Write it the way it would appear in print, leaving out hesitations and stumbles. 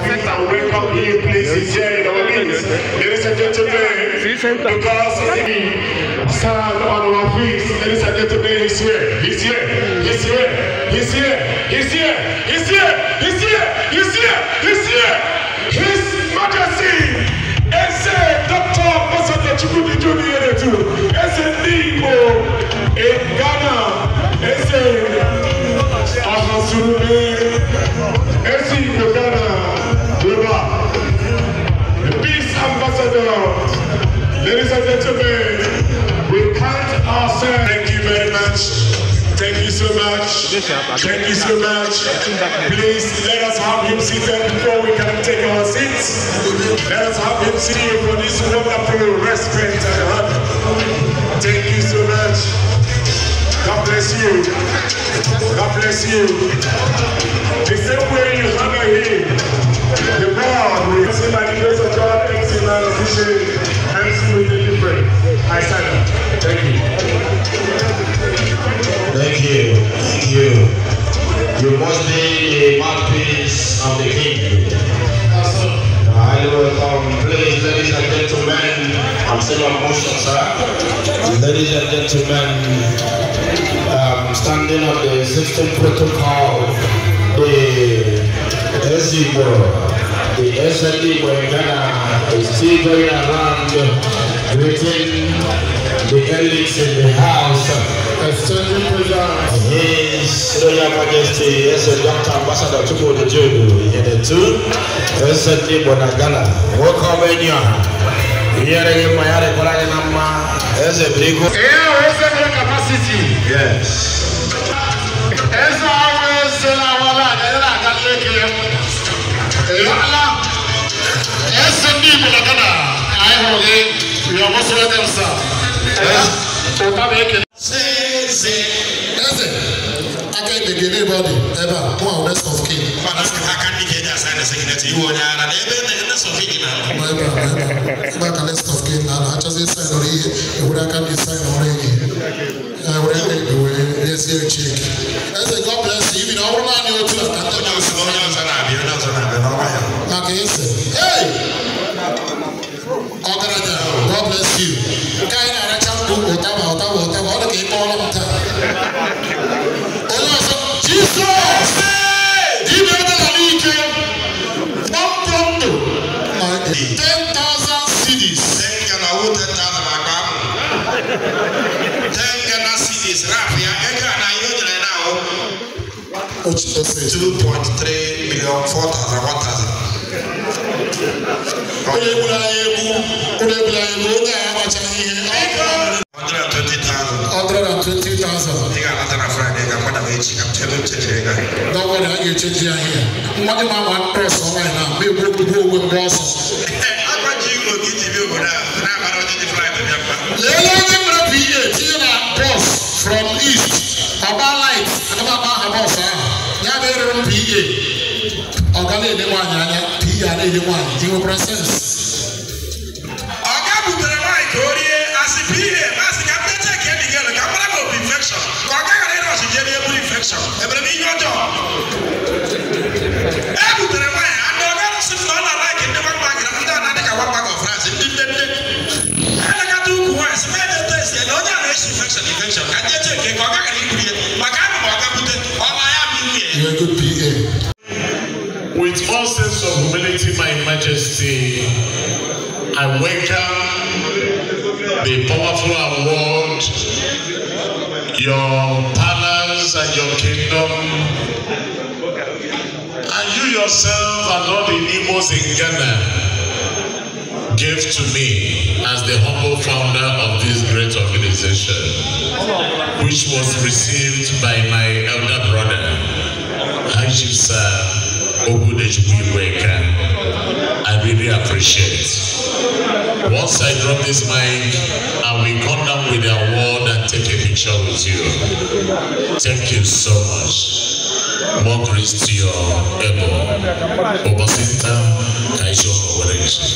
feet and welcome him, please. He's here in our midst. Ladies and gentlemen, because we stand on our feet, ladies and gentlemen, he's here. He's here. He's here. He's here. He's here. He's here. He's here. He's here. He's here. His Majesty, Dr. Ambassador Chukwudi Junior Nibo in Ghana, Ahasube, Ghana, the Peace Ambassador. Ladies and gentlemen, we count ourselves. Thank you very much. Thank you so much. Thank you so much. Please let us have him seated before we can take our seats. Let us have him seated for this wonderful respect and honor. Thank you so much. God bless you. God bless you. The same way you honor him, the God will see by the grace of God, excellent, appreciate, and smoothly different. I stand up. Thank you. Thank you. Thank you. You must be a mouthpiece of the king. I welcome, please, ladies and gentlemen. I'm still on motion, sir. Ladies and gentlemen, standing on the 16th protocol, the SLD in Ghana is still going around greeting the elites in the house. Extending His Royal Majesty, Dr. Ambassador Chukwudi Junior in the two, SLD Ghana. Welcome in your hearing my Nama as a big capacity. Yes. As always, I hold you almost let them anybody ever who are rest of king. I can't get a sign of signature. You want to rest of king. Back a list of king. I just sign on here. I can't sign on here. I will yes, here check. I say God bless you. Even all man you to hey! God bless you. Jesus! 10,000 cities. 2.3 million, 4,000, 120,000. Don't worry, I get you here. What do I want person right now? Maybe we'll go with Boston. From east, about light, about boss. Now they're on PA. Organic, the one, PA, the one, you presence. You're a good PA. With all sense of humility, my Majesty, I welcome the powerful award, your palace and your kingdom, and you yourself and all the Igbos in Ghana gave to me as the humble founder of this great organization, which was received by my elder brother, Hajib Sir Ogudechukwu. I really appreciate it. Once I drop this mic, I will come down with the award and take a picture with you. Thank you so much. More grace to your elbow. Obasinta Kaisho Owerechi.